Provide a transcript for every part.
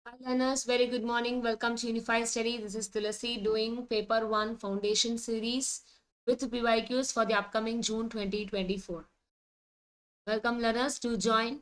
Hi learners, very good morning. Welcome to Unified Study. This is Thulasi doing paper 1 foundation series with PYQs for the upcoming June 2024. Welcome learners to join.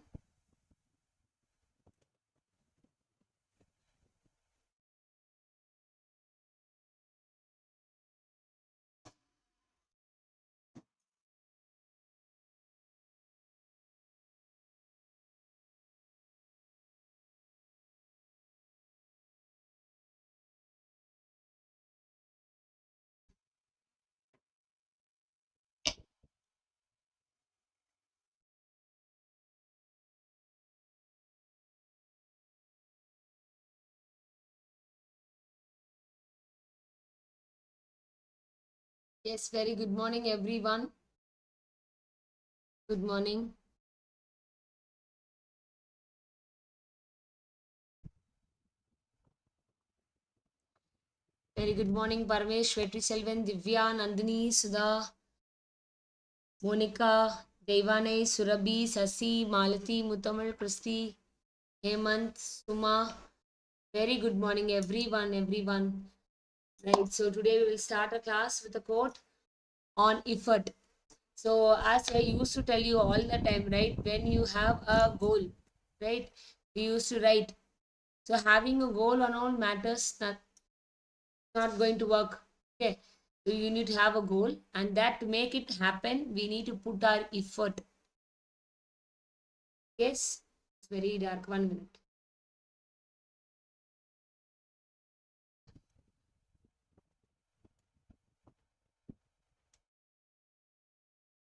Yes, very good morning everyone. Good morning. Very good morning Parmesh, Vetri Selvan, Divya, Nandini, Sudha, Monica, Devane, Surabhi, Sasi, Malati, Mutamal, Christy, Hemant, Suma. Very good morning everyone. Right, so today we will start a class with a quote on effort. So as I used to tell you all the time, right, when you have a goal, right, we used to write. So having a goal alone matters not going to work. Okay, so you need to have a goal, and that to make it happen, we need to put our effort. Yes, it's very dark. 1 minute.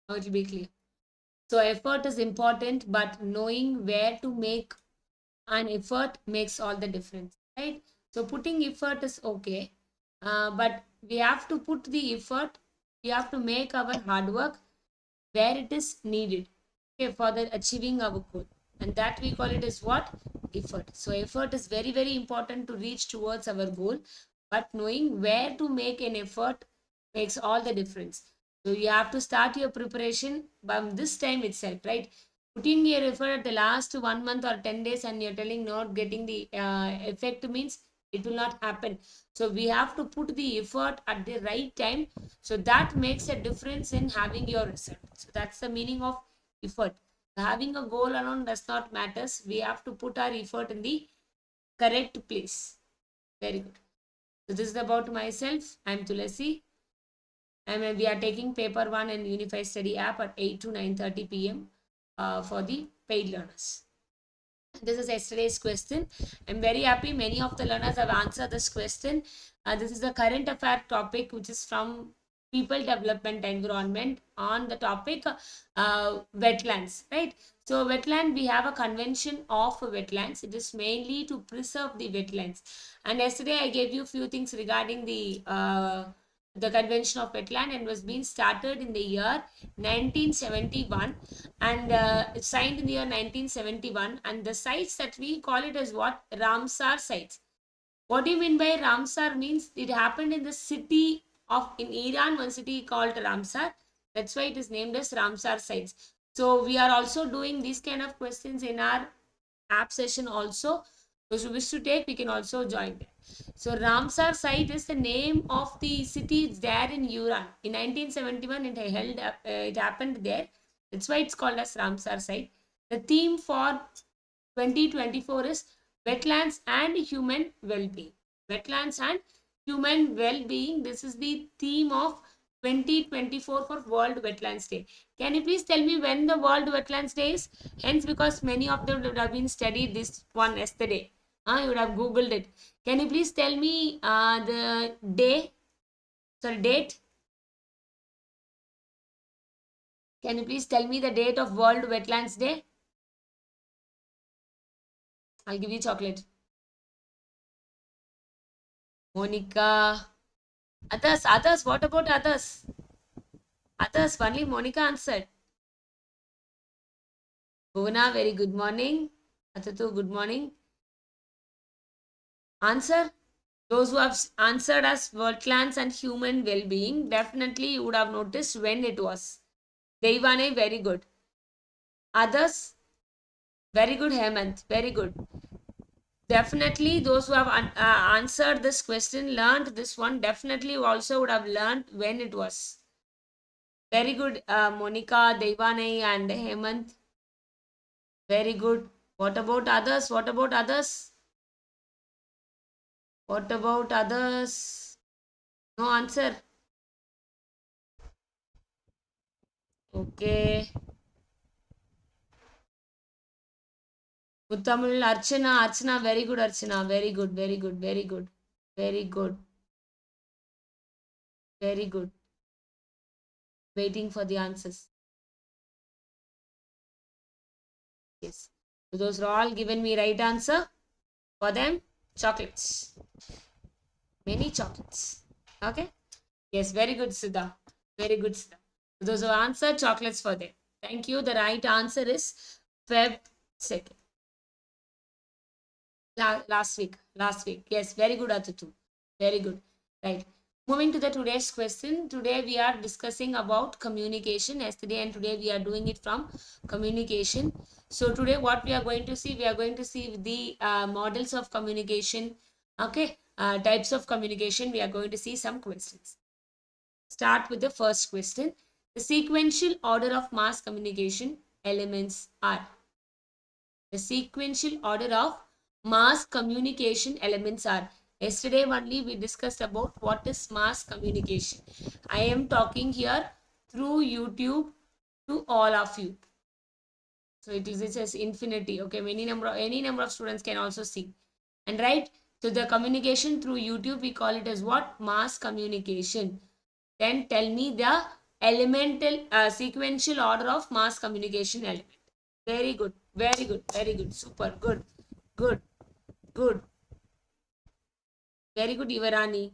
Now it will be clear. So effort is important, but knowing where to make an effort makes all the difference, right? So putting effort is okay, but we have to put the effort. We have to make our hard work where it is needed, okay, for the achieving our goal, and that we call it as what? Effort. So effort is very important to reach towards our goal, but knowing where to make an effort makes all the difference. So you have to start your preparation by this time itself, right? Putting your effort at the last 1 month or 10 days and you're telling not getting the effect means it will not happen. So we have to put the effort at the right time, so that makes a difference in having your result. So that's the meaning of effort. Having a goal alone does not matters. We have to put our effort in the correct place. Very good. So this is about myself. I'm Thulasi, and we are taking paper 1 in Unified Study app at 8 to 9:30 p.m. For the paid learners. This is yesterday's question. I'm very happy many of the learners have answered this question. This is the current affair topic, which is from people development environment on the topic wetlands, right? So wetland, we have a convention of wetlands. It is mainly to preserve the wetlands. And yesterday I gave you a few things regarding the convention of wetland, and was being started in the year 1971, and signed in the year 1971, and the sites that we call it as what? Ramsar sites. What do you mean by Ramsar? Means it happened in the city of, in Iran, one city called Ramsar. That's why it is named as Ramsar sites. So we are also doing these kind of questions in our app session also. Those who wish to take, we can also join there. So Ramsar site is the name of the city there in Iran. In 1971, it happened there. That's why it's called as Ramsar site. The theme for 2024 is wetlands and human well-being. Wetlands and human well-being. This is the theme of 2024 for World Wetlands Day. Can you please tell me when the World Wetlands Day is? Hence, because many of them would have been studied this one yesterday. You would have Googled it. Can you please tell me the day? Sorry, date. Can you please tell me the date of World Wetlands Day? I'll give you chocolate. Monica. Others, what about others? Others, only Monica answered. Bhuvana, very good morning. Atatu, good morning. Answer. Those who have answered as wetlands and human well-being, definitely you would have noticed when it was. Devane, very good. Others, very good. Hemant, very good. Definitely those who have answered this question, learned this one, definitely also would have learned when it was. Very good, Monica, Devani and Hemant. Very good. What about others? What about others? What about others? No answer. Okay. Uttamul, Archana, Archana, very good, Archana. Very good, very good, very good. Very good. Very good. Waiting for the answers. Yes. So those are all given me right answer. For them, chocolates. Many chocolates. Okay. Yes, very good, Siddha. Very good, Siddha. Those who answered, chocolates for them. Thank you. The right answer is Feb 2nd. Last week. Last week. Yes, very good, Atutu. Very good. Right. Moving to the today's question. Today we are discussing about communication. Yesterday and today we are doing it from communication. So today what we are going to see, we are going to see the models of communication. Okay. Types of communication. We are going to see some questions. Start with the first question. The sequential order of mass communication elements are. The sequential order of mass communication elements are. Yesterday only we discussed about what is mass communication. I am talking here through YouTube to all of you. So it says infinity. Okay, any number of students can also see. And right, so the communication through YouTube, we call it as what? Mass communication. Then tell me the elemental sequential order of mass communication element. Very good, very good, very good, super, good, good, good. Very good, Ivarani.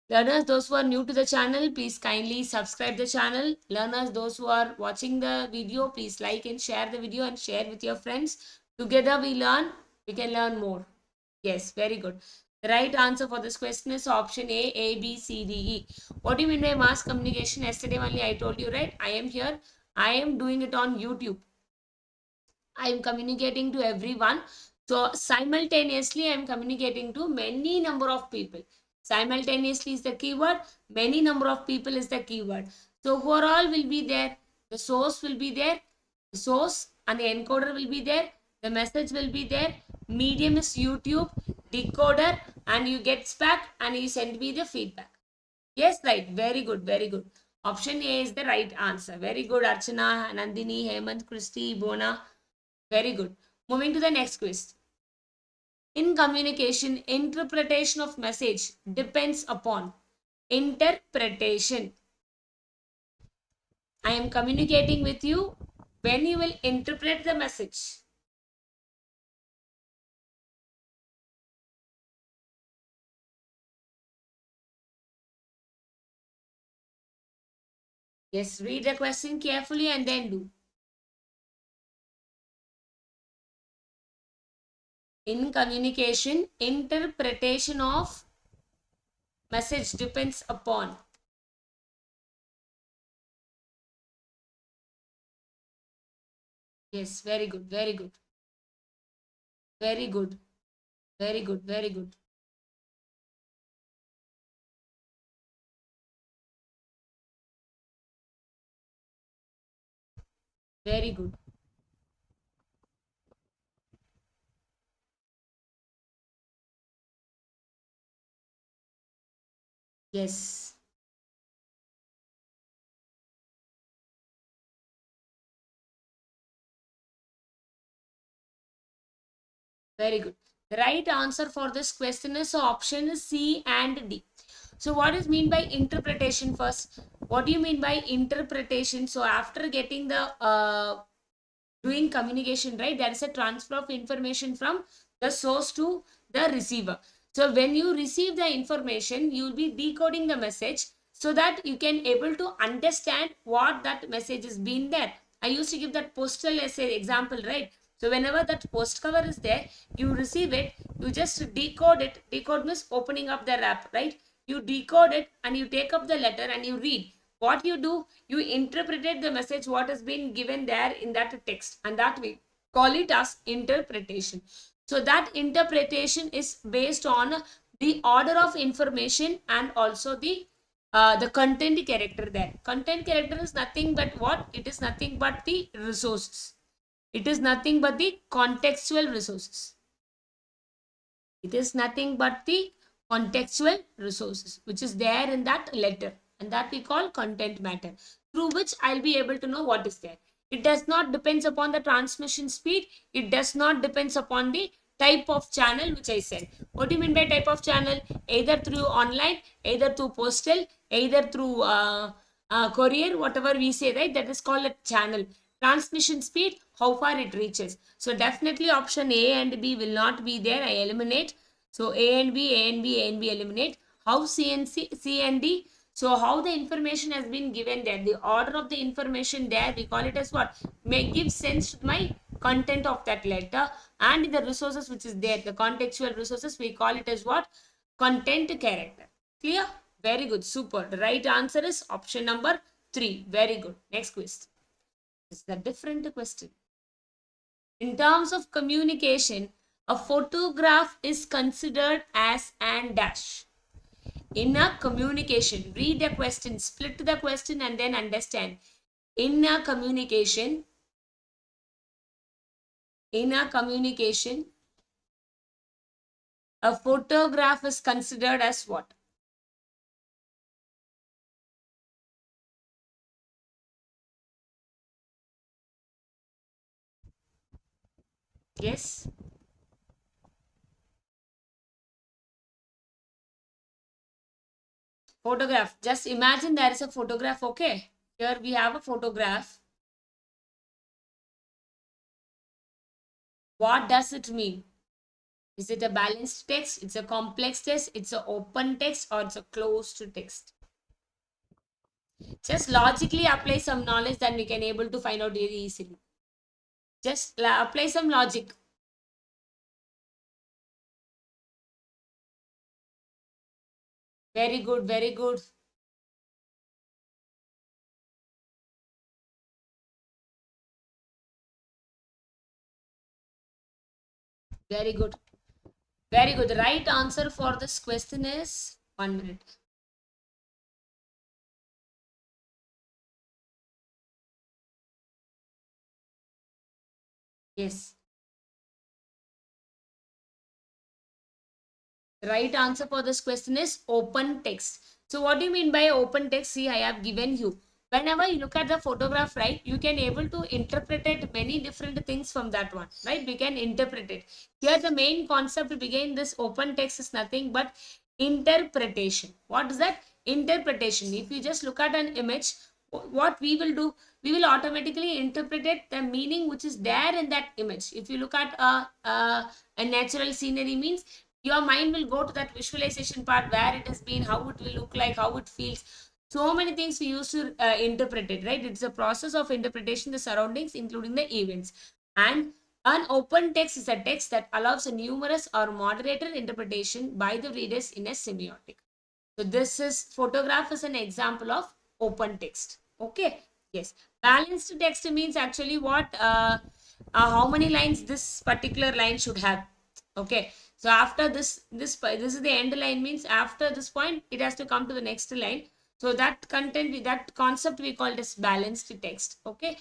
Learners, those who are new to the channel, please kindly subscribe the channel. Learners, those who are watching the video, please like and share the video and share with your friends. Together we learn, we can learn more. Yes, very good. The right answer for this question is option A, B, C, D, E. What do you mean by mass communication? Yesterday only I told you, right? I am here. I am doing it on YouTube. I am communicating to everyone. So simultaneously, I am communicating to many number of people. Simultaneously is the keyword. Many number of people is the keyword. So overall will be there. The source will be there. The source and the encoder will be there. The message will be there. Medium is YouTube, decoder, and you get back and you send me the feedback. Yes, right. Very good. Very good. Option A is the right answer. Very good, Archana, Nandini, Hemant, Christy, Bona. Very good. Moving to the next question. In communication, interpretation of message depends upon interpretation. I am communicating with you when you will interpret the message. Yes, read the question carefully and then do. In communication, interpretation of message depends upon. Yes, very good, very good. Very good, very good, very good. Very good. Yes. Very good. The right answer for this question is option C and D. So what is mean by interpretation first? What do you mean by interpretation? So after getting the doing communication, right, there is a transfer of information from the source to the receiver. So when you receive the information, you will be decoding the message so that you can able to understand what that message is being there. I used to give that postal essay example, right? So whenever that post cover is there, you receive it, you just decode it. Decode means opening up the wrap, right? You decode it and you take up the letter and you read. What you do, you interpreted the message what has been given there in that text, and that way call it as interpretation. So that interpretation is based on the order of information and also the content character there. Content character is nothing but what? It is nothing but the resources. It is nothing but the contextual resources. It is nothing but the contextual resources which is there in that letter, and that we call content matter, through which I'll be able to know what is there. It does not depends upon the transmission speed. It does not depends upon the type of channel which I said. What do you mean by type of channel? Either through online, either through postal, either through courier, whatever we say, right? That is called a channel. Transmission speed, how far it reaches. So definitely option A and B will not be there. I eliminate. So A and B, A and B, A and B eliminate. How C and C and D? So how the information has been given there, the order of the information there, we call it as what? May give sense to my content of that letter, and the resources which is there, the contextual resources, we call it as what? Content character. Clear? Very good. Super. The right answer is option number 3. Very good. Next question. This is a different question. In terms of communication, a photograph is considered as an dash. In a communication, read the question, split the question and then understand. In a communication, a photograph is considered as what? Yes. Photograph. Just imagine there is a photograph. Okay. Here we have a photograph. What does it mean? Is it a balanced text? It's a complex text? It's an open text? Or it's a closed text? Just logically apply some knowledge, then we can able to find out very easily. Just apply some logic. Very good, very good. Very good. Very good. The right answer for this question is 1 minute. Yes. The right answer for this question is open text. So what do you mean by open text? See, I have given you. Whenever you look at the photograph, right, you can able to interpret it many different things from that one, right? We can interpret it. Here the main concept behind this open text is nothing but interpretation. What is that? Interpretation. If you just look at an image, what we will do, we will automatically interpret it, the meaning which is there in that image. If you look at a natural scenery, means your mind will go to that visualization part, where it has been, how it will look like, how it feels. So many things we use to interpret it, right? It's a process of interpretation, the surroundings, including the events. And an open text is a text that allows a numerous or moderated interpretation by the readers in a semiotic. So this is, photograph is an example of open text. Okay. Yes. Balanced text means actually what, how many lines this particular line should have. Okay. So after this is the end line, means after this point, it has to come to the next line. So that content, that concept we call it as balanced text. Okay.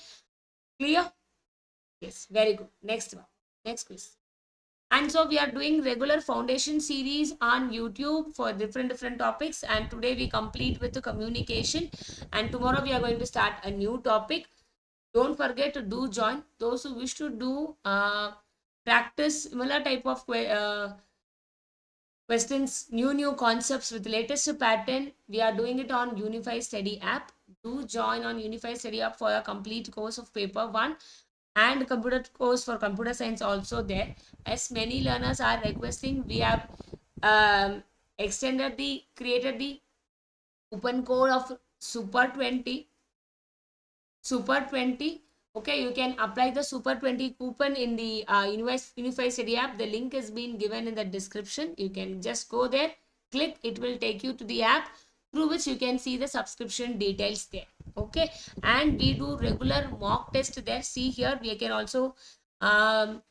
Clear? Yes. Very good. Next one. Next quiz. And so we are doing regular foundation series on YouTube for different topics. And today we complete with the communication. And tomorrow we are going to start a new topic. Don't forget to do join. Those who wish to do practice similar type of questions, new concepts with latest pattern, we are doing it on Unified Study app. Do join on Unified Study app for a complete course of paper 1 and computer course for computer science also there. As many learners are requesting, we have created the coupon code of Super 20. Okay, you can apply the Super 20 coupon in the Unified Study app. The link has been given in the description. You can just go there, click, it will take you to the app, through which you can see the subscription details there. Okay, and we do regular mock test there. See here, we can also Um,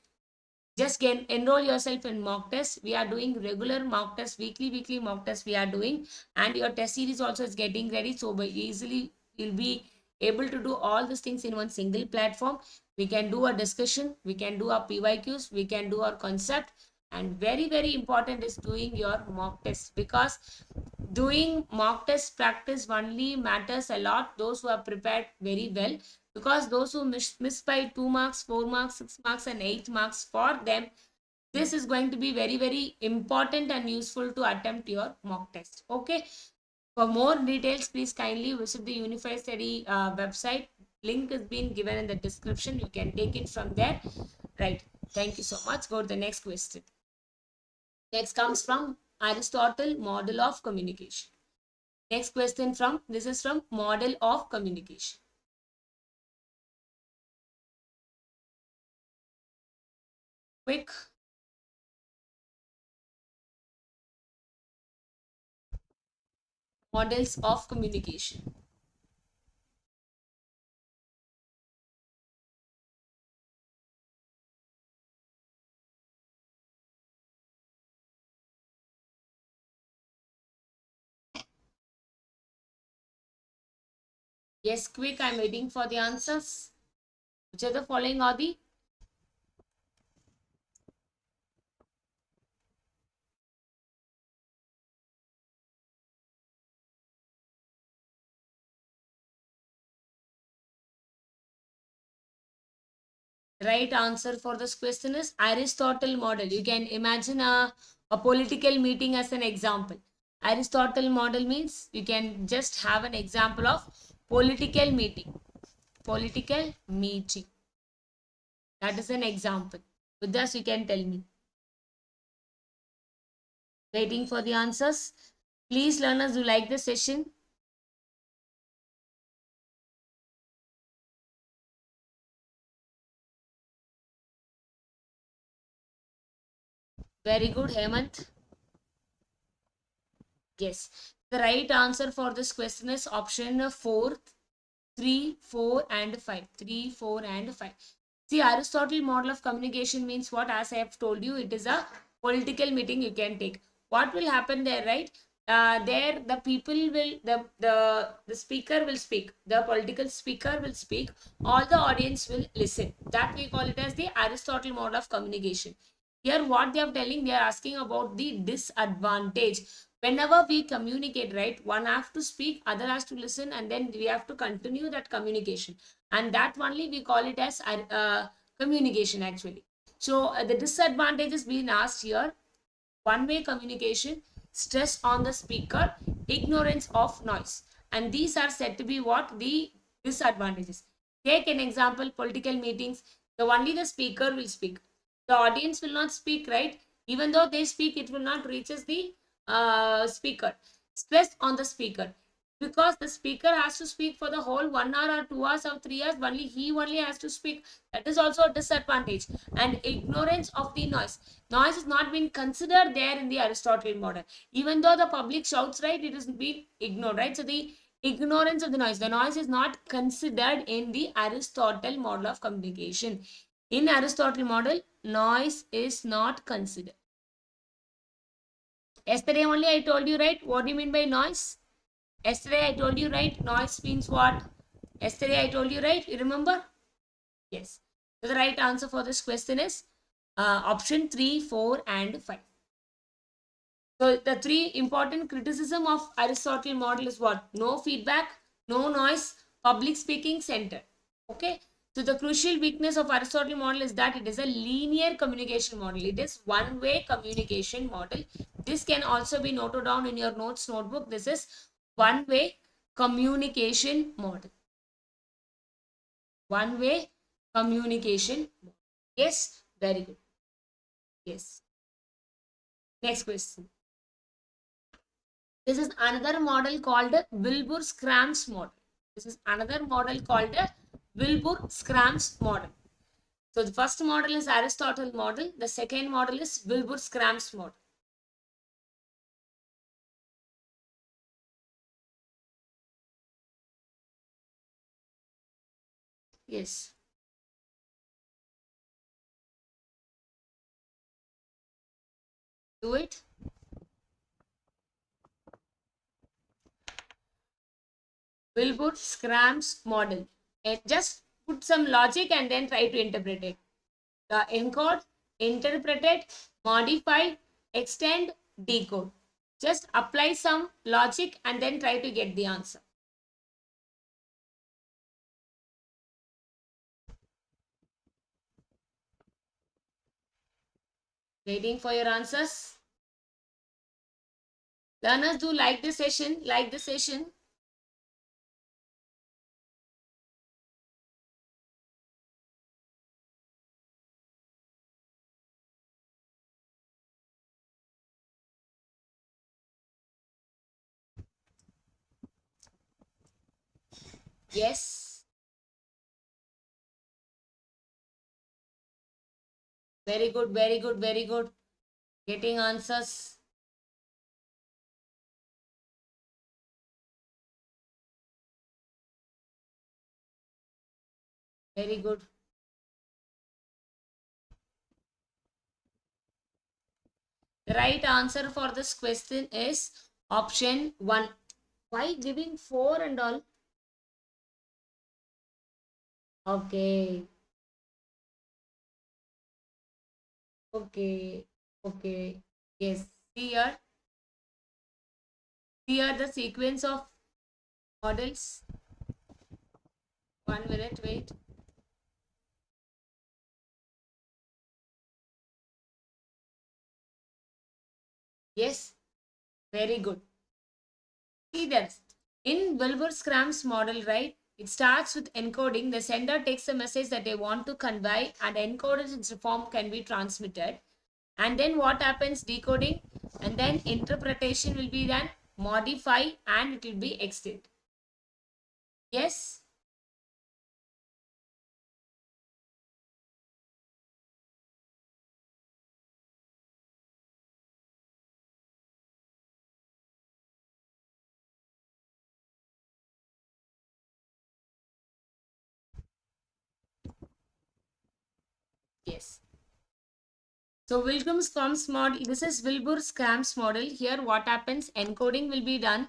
just enroll yourself in mock tests. We are doing regular mock tests, weekly mock tests we are doing, and your test series also is getting ready. So by easily you'll be able to do all these things in one single platform. We can do a discussion, we can do our PYQs, we can do our concept, and very important is doing your mock test, because doing mock test practice only matters a lot those who are prepared very well, because those who miss by 2 marks, 4 marks, 6 marks and 8 marks, for them this is going to be very important and useful to attempt your mock test. Okay, for more details please kindly visit the Unified Study website. Link is being given in the description, you can take it from there. Right, thank you so much. Go to the next question. Next comes from Aristotle Model of Communication. Next question from, this is from Model of Communication. Quick. Models of communication. Yes, quick, I'm waiting for the answers. Which are the following are the right answer for this question is Aristotle model. You can imagine a political meeting as an example. Aristotle model means you can just have an example of political meeting. Political meeting. That is an example. With this, you can tell me. Waiting for the answers. Please, learners, do like the session. Very good, Hemant. Yes. The right answer for this question is option 4, 3, 4, and 5. 3, 4, and 5. See, Aristotle model of communication means what? As I have told you, it is a political meeting you can take. What will happen there, right? There the people will, the speaker will speak, the political speaker will speak, all the audience will listen. That we call it as the Aristotle model of communication. Here what they are telling, they are asking about the disadvantage. Whenever we communicate, right, one has to speak, other has to listen, and then we have to continue that communication, and that only we call it as communication actually. So the disadvantages being asked here: one-way communication, stress on the speaker, ignorance of noise. And these are said to be what? The disadvantages. Take an example, political meetings. Only the speaker will speak. The audience will not speak, right? Even though they speak, it will not reaches the speaker. Stress on the speaker, because the speaker has to speak for the whole 1 hour or 2 hours or 3 hours, only he only has to speak. That is also a disadvantage. And ignorance of the noise. Noise is not been considered there in the Aristotle model. Even though the public shouts, right, it is being ignored, right? So the ignorance of the noise is not considered in the Aristotle model of communication. In Aristotle model, noise is not considered. Yesterday only I told you, right, what do you mean by noise? Yesterday I told you, right, noise means what? Yesterday I told you, right, you remember? Yes. So the right answer for this question is option 3, 4, and 5. So the 3 important criticism of Aristotle model is what? No feedback, no noise, public speaking center. Okay. So the crucial weakness of Aristotle model is that it is a linear communication model. It is one-way communication model. This can also be noted down in your notes notebook. This is one-way communication model. One-way communication. Yes, very good. Yes. Next question. This is another model called Wilbur-Scram's model. This is another model called Wilbur-Scram's model. So the first model is Aristotle model. The second model is Wilbur-Scram's model. Yes. Do it. Wilbur Scram's model. And just put some logic and then try to interpret it. The encode, interpret it, modify, extend, decode. Just apply some logic and then try to get the answer. Waiting for your answers. Learners, do like the session, like the session. Yes. Very good, very good, very good. Getting answers. Very good. The right answer for this question is option 1. Why giving 4 and all? Okay. Okay. Okay. Yes. Here. Here the sequence of models. 1 minute. Wait. Yes. Very good. See that in Wilbur-Scram's model, right? It starts with encoding. The sender takes the message that they want to convey and encoded in form can be transmitted. And then what happens? Decoding and then interpretation will be done, modify and it will be extended. Yes. Yes. So Wilbur-Scram's model, this is Wilbur-Scram's model. Here what happens? Encoding will be done,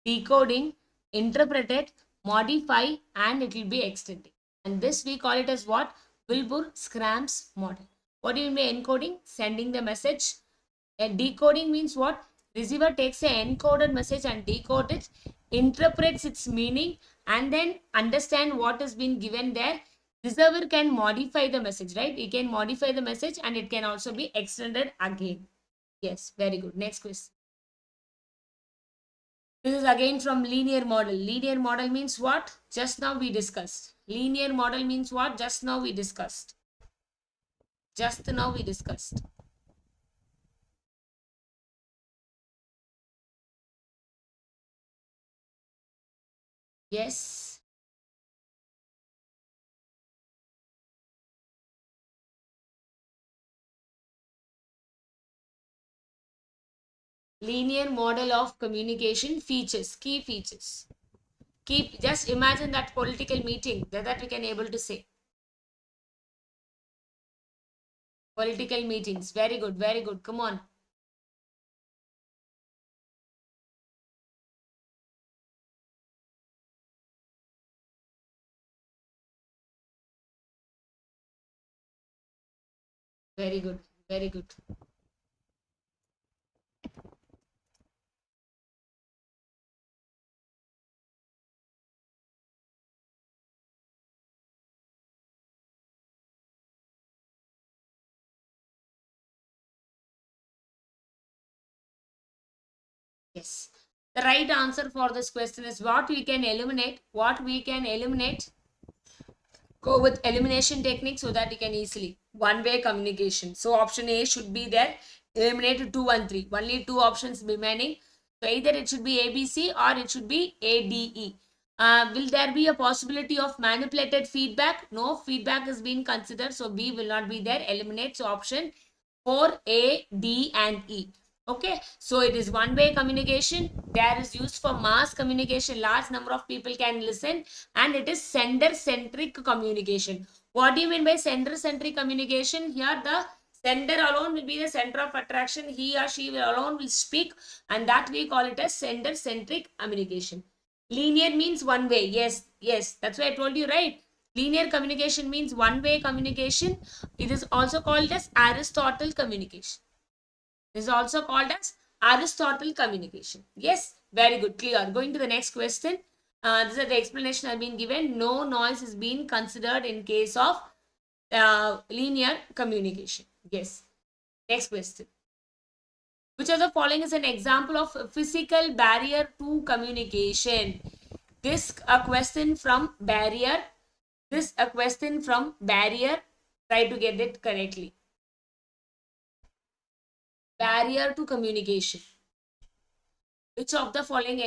decoding, interpreted, modify and it will be extended. And this we call it as what? Wilbur-Scram's model. What do you mean by encoding? Sending the message. And decoding means what? Receiver takes an encoded message and decodes it, interprets its meaning and then understand what has been given there. Receiver can modify the message, right? It can modify the message and it can also be extended again. Yes, very good. Next question. This is again from linear model. Linear model means what? Just now we discussed. Linear model means what? Just now we discussed. Just now we discussed. Yes. Linear model of communication features, key features. Just imagine that political meeting that we can able to say. Political meetings. Very good, very good. Come on. Very good, very good. Yes. The right answer for this question is what we can eliminate. What we can eliminate. Go with elimination technique so that you can easily. One-way communication. So option A should be there. Eliminate 2 and 3. Only 2 options remaining. So either it should be ABC or it should be ADE. Will there be a possibility of manipulated feedback? No, feedback is being considered. So B will not be there. Eliminate. So option 4, A, D and E. Okay, so it is one-way communication. There is used for mass communication. Large number of people can listen and it is sender-centric communication. What do you mean by sender-centric communication? Here the Sender alone will be the center of attraction. He or she will alone will speak, and that we call it as sender-centric communication. Linear means one way. Yes, yes, that's why I told you, right? Linear communication means one-way communication. It is also called as Aristotle communication. This is also called as Aristotle communication. Yes, very good, clear. Going to the next question. This is the explanation I've been given. No noise is being considered in case of linear communication. Yes. Next question. Which of the following is an example of a physical barrier to communication? This a question from barrier. This a question from barrier. Try to get it correctly. Barrier to communication. Which of the following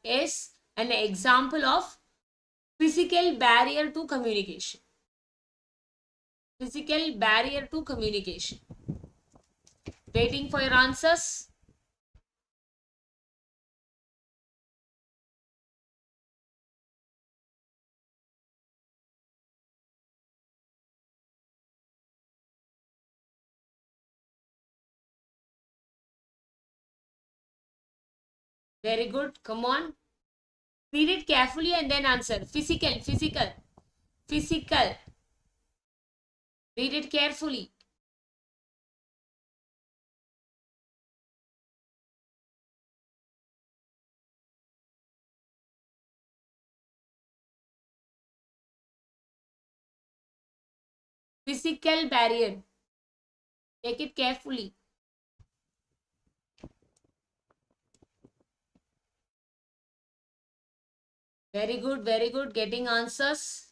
is an example of physical barrier to communication? Physical barrier to communication. Waiting for your answers. Very good. Come on. Read it carefully and then answer. Physical, physical, physical. Read it carefully. Physical barrier. Take it carefully. Very good, very good. Getting answers.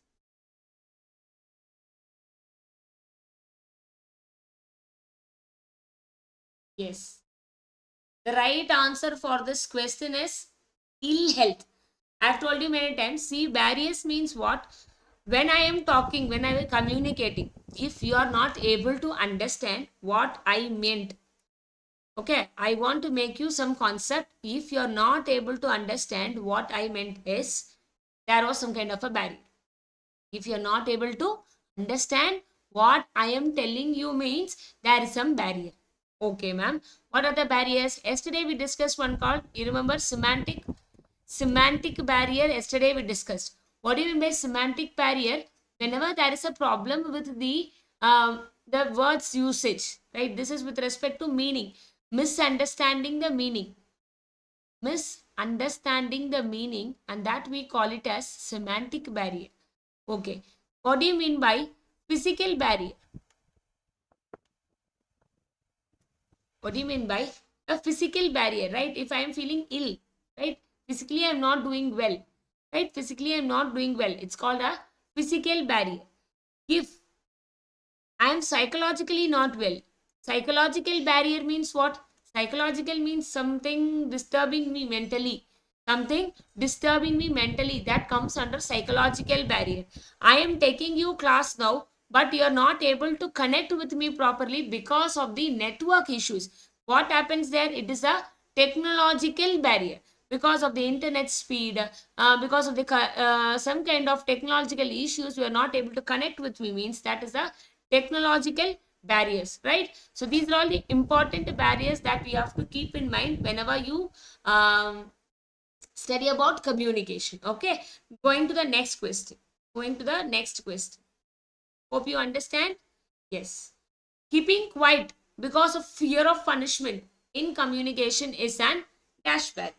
Yes. The right answer for this question is ill health. I've told you many times. See, barriers means what? When I am talking, when I am communicating, if you are not able to understand what I meant, okay, I want to make you some concept. If you are not able to understand what I meant is, there was some kind of a barrier. If you are not able to understand what I am telling you means there is some barrier. Okay, ma'am. What are the barriers? Yesterday we discussed one called, you remember, semantic barrier. Yesterday we discussed. What do you mean by semantic barrier? Whenever there is a problem with the words usage, right? This is with respect to meaning. Misunderstanding the meaning. Misunderstanding the meaning, and that we call it as semantic barrier. Okay. What do you mean by physical barrier? What do you mean by a physical barrier, right? If I am feeling ill, right? Physically, I am not doing well, right? Physically, I am not doing well. It's called a physical barrier. If I am psychologically not well, psychological barrier means what? Psychological means something disturbing me mentally. Something disturbing me mentally, that comes under psychological barrier. I am taking you class now, but you are not able to connect with me properly because of the network issues. What happens there? It is a technological barrier. Because of the internet speed, because of the some kind of technological issues, you are not able to connect with me, means that is a technological barriers, right? So these are all the important barriers that we have to keep in mind whenever you study about communication. Okay, going to the next question. Going to the next question. Hope you understand. Yes. Keeping quiet because of fear of punishment in communication is an dash barrier.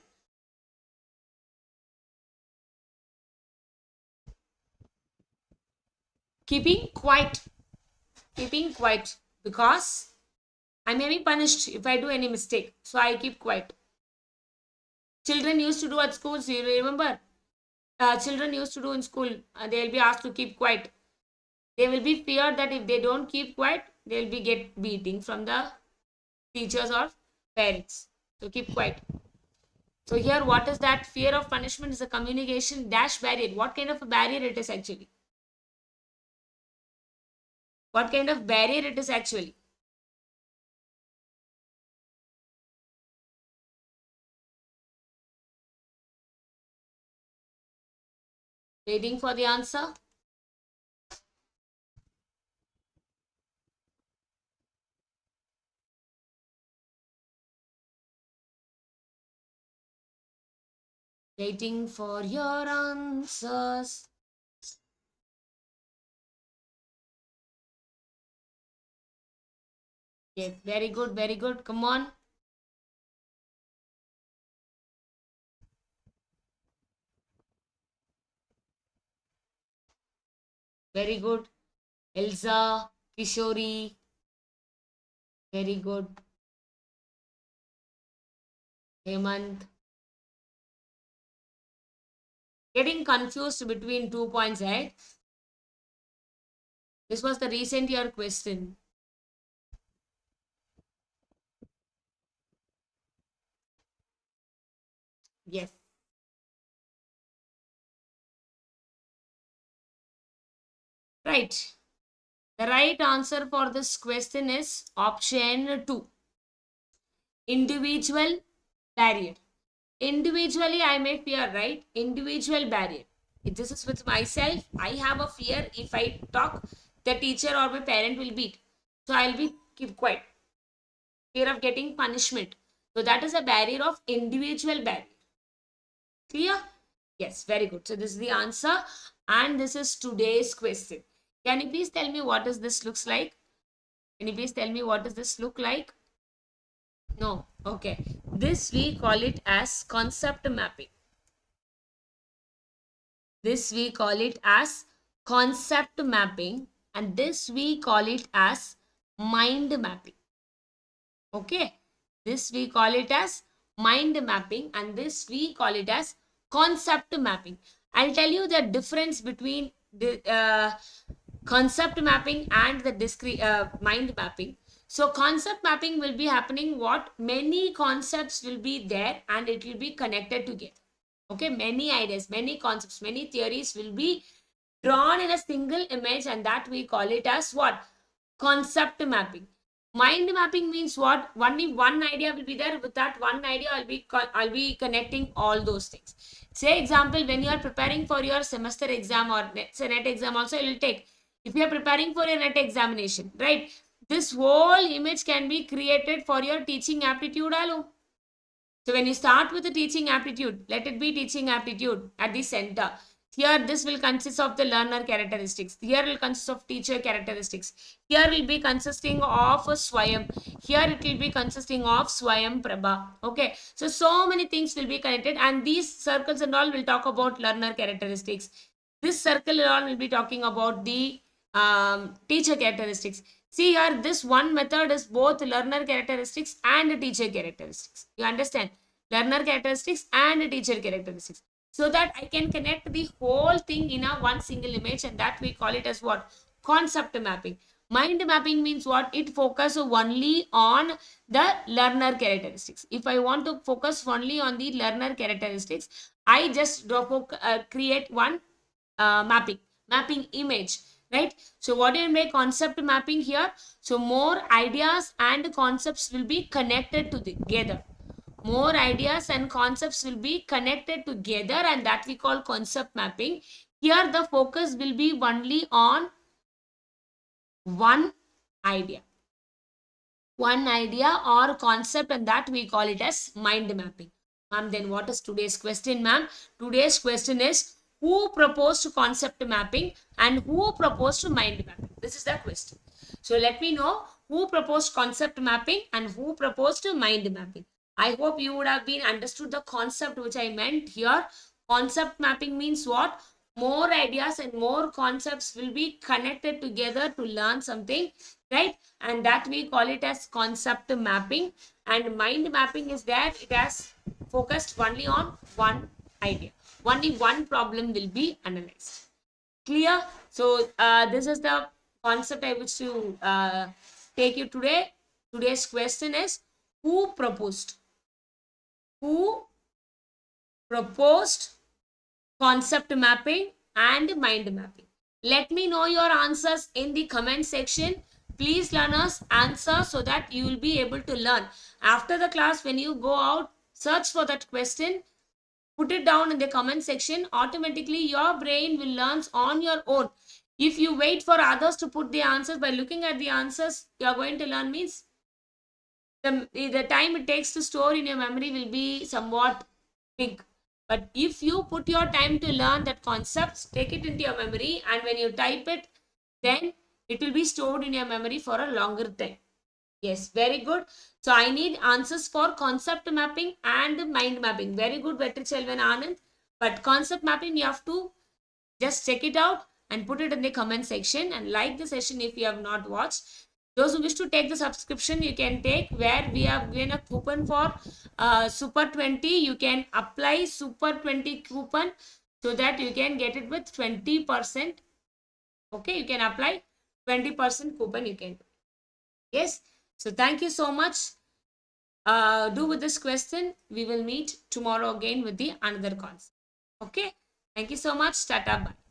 Keeping quiet because I may be punished if I do any mistake, so I keep quiet. Children used to do at schools, you remember? Children used to do in school, they'll be asked to keep quiet. They will be feared that if they don't keep quiet, they'll be get beating from the teachers or parents. So keep quiet. So here, what is that? Fear of punishment is a communication dash barrier. What kind of a barrier it is actually? What kind of barrier it is actually? Waiting for the answer. Waiting for your answers. Yes, very good, very good. Come on. Very good. Elsa, Kishori. Very good. Hemant. Getting confused between 2 points, right? This was the recent year question. Yes. Right. The right answer for this question is option 2. Individual barrier. Individually, I may fear, right? Individual barrier. If this is with myself, I have a fear. If I talk, the teacher or my parent will beat. So I'll be keep quiet. Fear of getting punishment. So that is a barrier of individual barrier. Clear? Yes, very good. So this is the answer. And this is today's question. Can you please tell me what does this looks like? Can you please tell me what does this look like? No. Okay. This we call it as concept mapping. This we call it as concept mapping, and this we call it as mind mapping. Okay. This we call it as mind mapping, and this we call it as concept mapping. I'll tell you the difference between the concept mapping and the discrete mind mapping. So concept mapping will be happening what many concepts will be there and it will be connected together. Okay, many ideas, many concepts, many theories will be drawn in a single image, and that we call it as what? Concept mapping. Mind mapping means what? Only one idea will be there. With that one idea, I'll be connecting all those things. Say example, when you are preparing for your semester exam or net exam also, it will take. If you are preparing for your net examination, right? This whole image can be created for your teaching aptitude alone. So when you start with the teaching aptitude, let it be teaching aptitude at the center. Here, this will consist of the learner characteristics. Here will consist of teacher characteristics. Here will be consisting of Swayam. Here it will be consisting of Swayam Prabha. Okay. So many things will be connected, and these circles and all will talk about learner characteristics. This circle and all will be talking about the teacher characteristics. See here, this one method is both learner characteristics and teacher characteristics. You understand? Learner characteristics and teacher characteristics. So that I can connect the whole thing in a one single image, and that we call it as what? Concept mapping. Mind mapping means what? It focuses only on the learner characteristics. If I want to focus only on the learner characteristics, I just create one mapping image, right? So what do you make concept mapping here? So more ideas and concepts will be connected together. More ideas and concepts will be connected together, and that we call concept mapping. Here the focus will be only on one idea or concept, and that we call it as mind mapping. Ma'am, then what is today's question, ma'am? Today's question is, who proposed concept mapping and who proposed mind mapping? This is the question. So let me know who proposed concept mapping and who proposed mind mapping. I hope you would have been understood the concept which I meant here. Concept mapping means what? More ideas and more concepts will be connected together to learn something, right? And that we call it as concept mapping. And mind mapping is that it has focused only on one idea. Only one problem will be analyzed. Clear? So this is the concept I wish to take you today. Today's question is, who proposed? Who proposed concept mapping and mind mapping? Let me know your answers in the comment section. Please, learners, answer so that you will be able to learn. After the class, when you go out, search for that question, put it down in the comment section. Automatically, your brain will learn on your own. If you wait for others to put the answers, by looking at the answers, you are going to learn means the time it takes to store in your memory will be somewhat big. But if you put your time to learn that concepts, take it into your memory, and when you type it, then it will be stored in your memory for a longer time. Yes, very good. So I need answers for concept mapping and mind mapping. Very good, Vetrichelvan Anand. But concept mapping, you have to just check it out and put it in the comment section, and like the session if you have not watched. Those who wish to take the subscription, you can take, where we have given a coupon for Super 20. You can apply Super 20 coupon so that you can get it with 20%. Okay, you can apply 20% coupon you can. Yes. So thank you so much. Do with this question. We will meet tomorrow again with the another concept. Okay. Thank you so much. Tata. Bye.